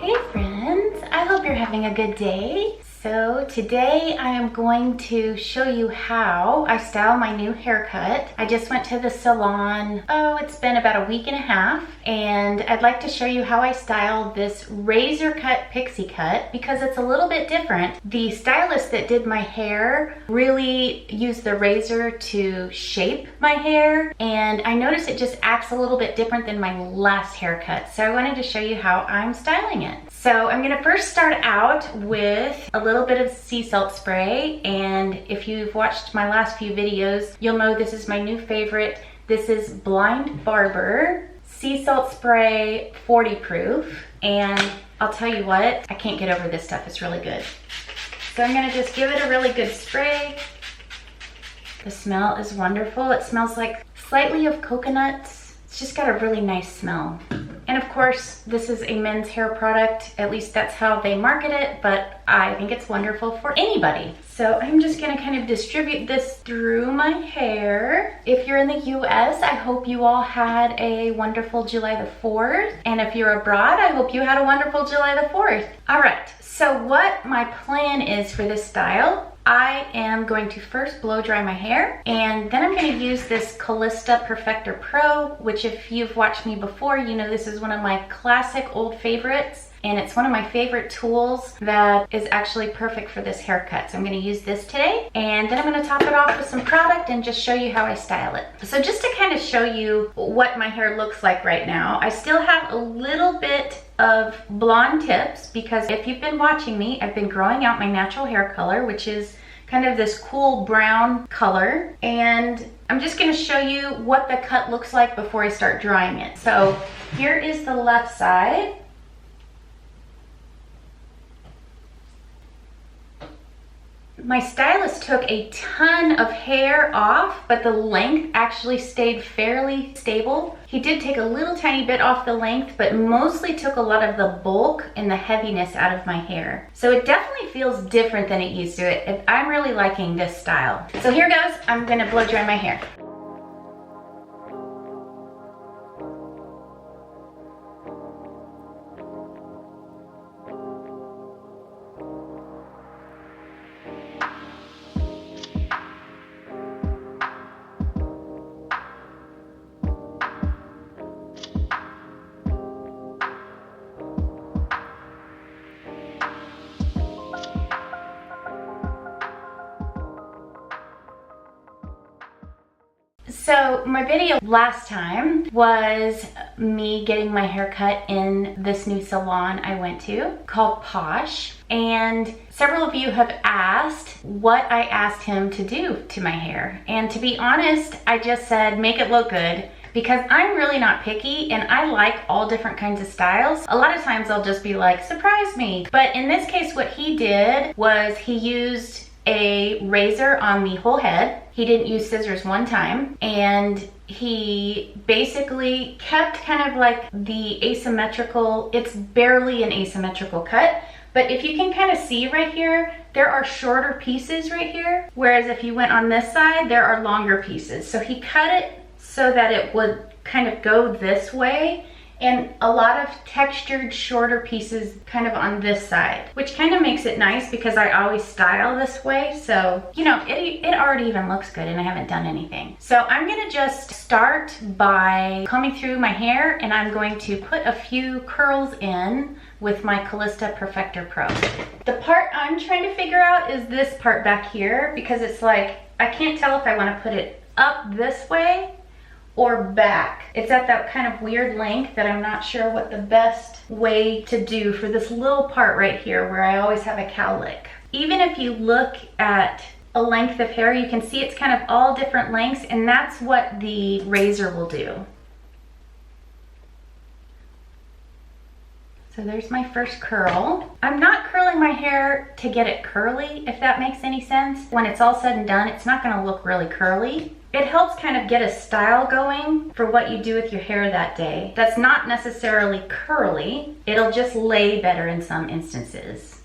Hey friends, I hope you're having a good day. So today I am going to show you how I style my new haircut. I just went to the salon, it's been about a week and a half, and I'd like to show you how I style this razor cut pixie cut because it's a little bit different. The stylist that did my hair really used the razor to shape my hair, and I noticed it just acts a little bit different than my last haircut. So I wanted to show you how I'm styling it. So I'm gonna first start out with a little bit of sea salt spray, and if you've watched my last few videos, you'll know this is my new favorite. This is Blind Barber sea salt spray 40 proof, and I'll tell you what, I can't get over this stuff. It's really good. So I'm gonna just give it a really good spray. The smell is wonderful. It smells like slightly of coconuts. It's just got a really nice smell. And of course, this is a men's hair product. At least that's how they market it, but I think it's wonderful for anybody. So I'm just gonna kind of distribute this through my hair. If you're in the US, I hope you all had a wonderful July the 4th. And if you're abroad, I hope you had a wonderful July the 4th. All right, so what my plan is for this style, I am going to first blow dry my hair, and then I'm going to use this Calista Perfector Pro, which if you've watched me before, you know this is one of my classic old favorites, and it's one of my favorite tools that is actually perfect for this haircut. So I'm going to use this today, and then I'm going to top it off with some product and just show you how I style it. So just to kind of show you what my hair looks like right now, I still have a little bit of blonde tips because if you've been watching me, I've been growing out my natural hair color, which is kind of this cool brown color, and I'm just going to show you what the cut looks like before I start drying it. So here is the left side. My stylist took a ton of hair off, but the length actually stayed fairly stable. He did take a little tiny bit off the length, but mostly took a lot of the bulk and the heaviness out of my hair. So it definitely feels different than it used to. I'm really liking this style. So here goes. I'm gonna blow dry my hair. So my video last time was me getting my hair cut in this new salon I went to called Posh, and several of you have asked what I asked him to do to my hair, and to be honest, I just said make it look good because I'm really not picky and I like all different kinds of styles. A lot of times I'll just be like, surprise me, but in this case what he did was he used a razor on the whole head. He didn't use scissors one time, and he basically kept kind of like the asymmetrical, it's barely an asymmetrical cut, but if you can kind of see right here, there are shorter pieces right here, whereas if you went on this side, there are longer pieces. So he cut it so that it would kind of go this way, and a lot of textured shorter pieces kind of on this side, which kind of makes it nice because I always style this way. So, you know, it already even looks good and I haven't done anything. So I'm gonna just start by combing through my hair, and I'm going to put a few curls in with my Calista Perfector Pro. The part I'm trying to figure out is this part back here, because it's like, I can't tell if I wanna put it up this way or back. It's at that kind of weird length that I'm not sure what the best way to do for this little part right here where I always have a cowlick. Even if you look at a length of hair, you can see it's kind of all different lengths, and that's what the razor will do. So there's my first curl. I'm not curling my hair to get it curly, if that makes any sense. When it's all said and done, it's not gonna look really curly. It helps kind of get a style going for what you do with your hair that day. That's not necessarily curly. It'll just lay better in some instances.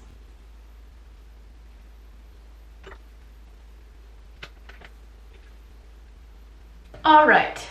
All right,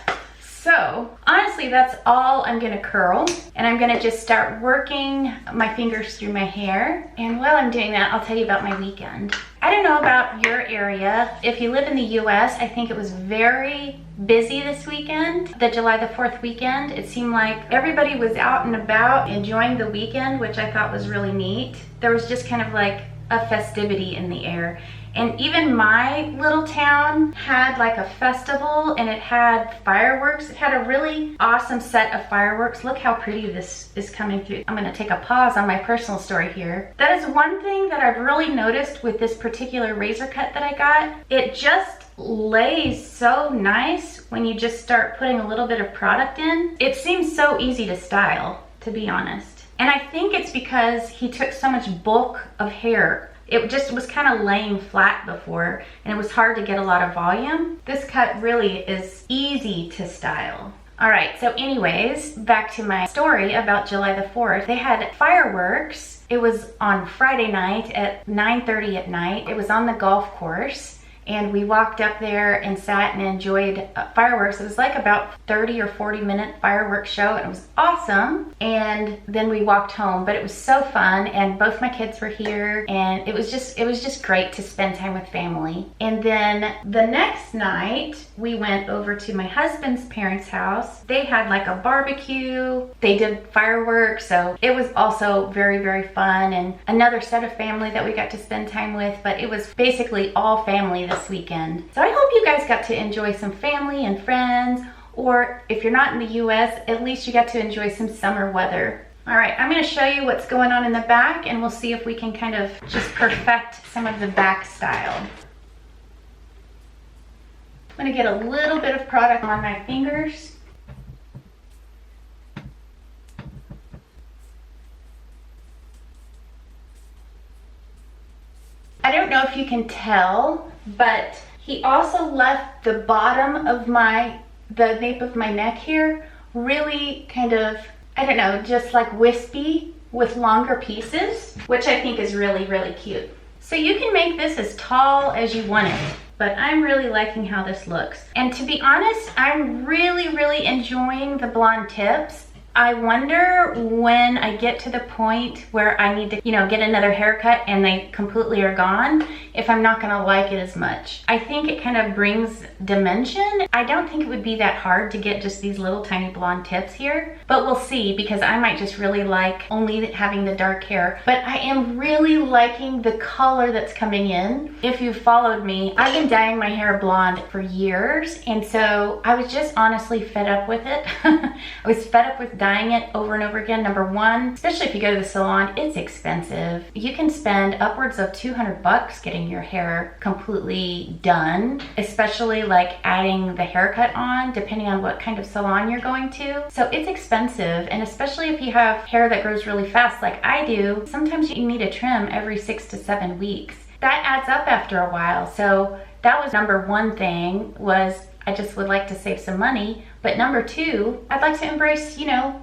So honestly, that's all I'm gonna curl, and I'm gonna just start working my fingers through my hair. And while I'm doing that, I'll tell you about my weekend. I don't know about your area. If you live in the US, I think it was very busy this weekend, the July the 4th weekend. It seemed like everybody was out and about enjoying the weekend, which I thought was really neat. There was just kind of like a festivity in the air. And even my little town had like a festival, and it had fireworks. It had a really awesome set of fireworks. Look how pretty this is coming through. I'm gonna take a pause on my personal story here. That is one thing that I've really noticed with this particular razor cut that I got. It just lays so nice when you just start putting a little bit of product in. It seems so easy to style, to be honest. And I think it's because he took so much bulk of hair. It just was kind of laying flat before, and it was hard to get a lot of volume. This cut really is easy to style. All right, so anyways, back to my story about July the 4th. They had fireworks. It was on Friday night at 9:30 at night. It was on the golf course. And we walked up there and sat and enjoyed fireworks. It was like about 30 or 40-minute fireworks show, and it was awesome. And then we walked home, but it was so fun, and both my kids were here, and it was just great to spend time with family. And then the next night, we went over to my husband's parents' house. They had like a barbecue. They did fireworks, so it was also very, very fun, and another set of family that we got to spend time with, but it was basically all family this weekend. So I hope you guys got to enjoy some family and friends, or if you're not in the US, at least you got to enjoy some summer weather. All right, I'm gonna show you what's going on in the back, and we'll see if we can kind of just perfect some of the back style. I'm gonna get a little bit of product on my fingers. I don't know if you can tell, but he also left the bottom of the nape of my neck here really kind of, I don't know, just like wispy with longer pieces, which I think is really, really cute. So you can make this as tall as you want it, but I'm really liking how this looks. And to be honest, I'm really, really enjoying the blonde tips. I wonder when I get to the point where I need to, get another haircut and they completely are gone, if I'm not gonna like it as much. I think it kind of brings dimension. I don't think it would be that hard to get just these little tiny blonde tips here, but we'll see, because I might just really like only having the dark hair. But I am really liking the color that's coming in. If you've followed me, I've been dyeing my hair blonde for years, and so I was just honestly fed up with it. I was fed up with dyeing it over and over again. Number one, especially if you go to the salon, it's expensive. You can spend upwards of $200 getting your hair completely done, especially like adding the haircut on, depending on what kind of salon you're going to. So it's expensive, and especially if you have hair that grows really fast like I do, sometimes you need a trim every 6 to 7 weeks. That adds up after a while. So that was number one thing, was I just would like to save some money. But number two, I'd like to embrace,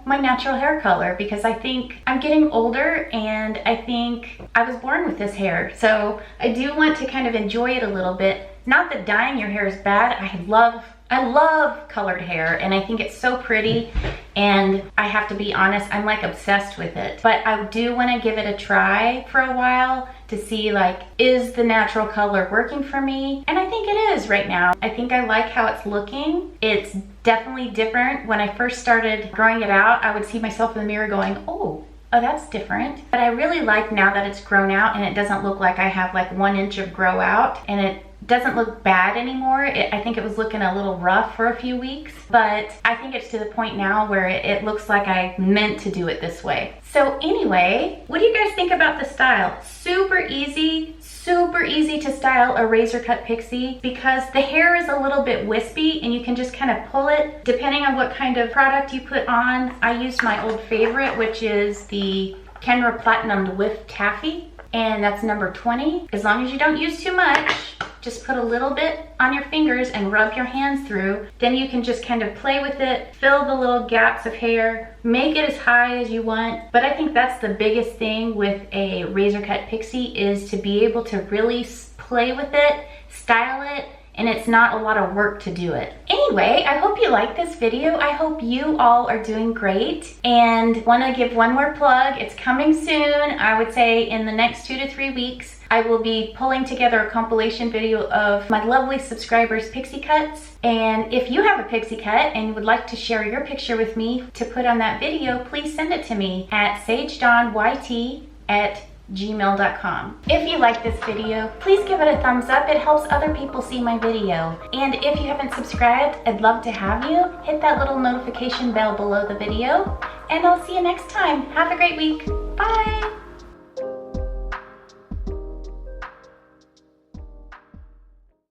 my natural hair color, because I think I'm getting older, and I think I was born with this hair. So I do want to kind of enjoy it a little bit. Not that dyeing your hair is bad. I love colored hair, and I think it's so pretty, and I have to be honest, I'm like obsessed with it. But I do want to give it a try for a while to see, like, is the natural color working for me? And I think it is right now. I think I like how it's looking. It's definitely different. When I first started growing it out, I would see myself in the mirror going, oh, that's different. But I really like now that it's grown out, and it doesn't look like I have like 1 inch of grow out, and it doesn't look bad anymore. I think it was looking a little rough for a few weeks, but I think it's to the point now where it looks like I meant to do it this way. So anyway, what do you guys think about the style? Super easy to style a razor cut pixie, because the hair is a little bit wispy and you can just kind of pull it depending on what kind of product you put on. I used my old favorite, which is the Kenra Platinum Whiff Taffy, and that's number 20. As long as you don't use too much, just put a little bit on your fingers and rub your hands through. Then you can just kind of play with it, fill the little gaps of hair, make it as high as you want. But I think that's the biggest thing with a razor cut pixie, is to be able to really play with it, style it, and it's not a lot of work to do it. Anyway, I hope you like this video. I hope you all are doing great, and want to give one more plug. It's coming soon. I would say in the next 2 to 3 weeks. I will be pulling together a compilation video of my lovely subscribers' pixie cuts. And if you have a pixie cut and you would like to share your picture with me to put on that video, please send it to me at sagedawnYT@gmail.com. If you like this video, please give it a thumbs up. It helps other people see my video. And if you haven't subscribed, I'd love to have you. Hit that little notification bell below the video. And I'll see you next time. Have a great week. Bye.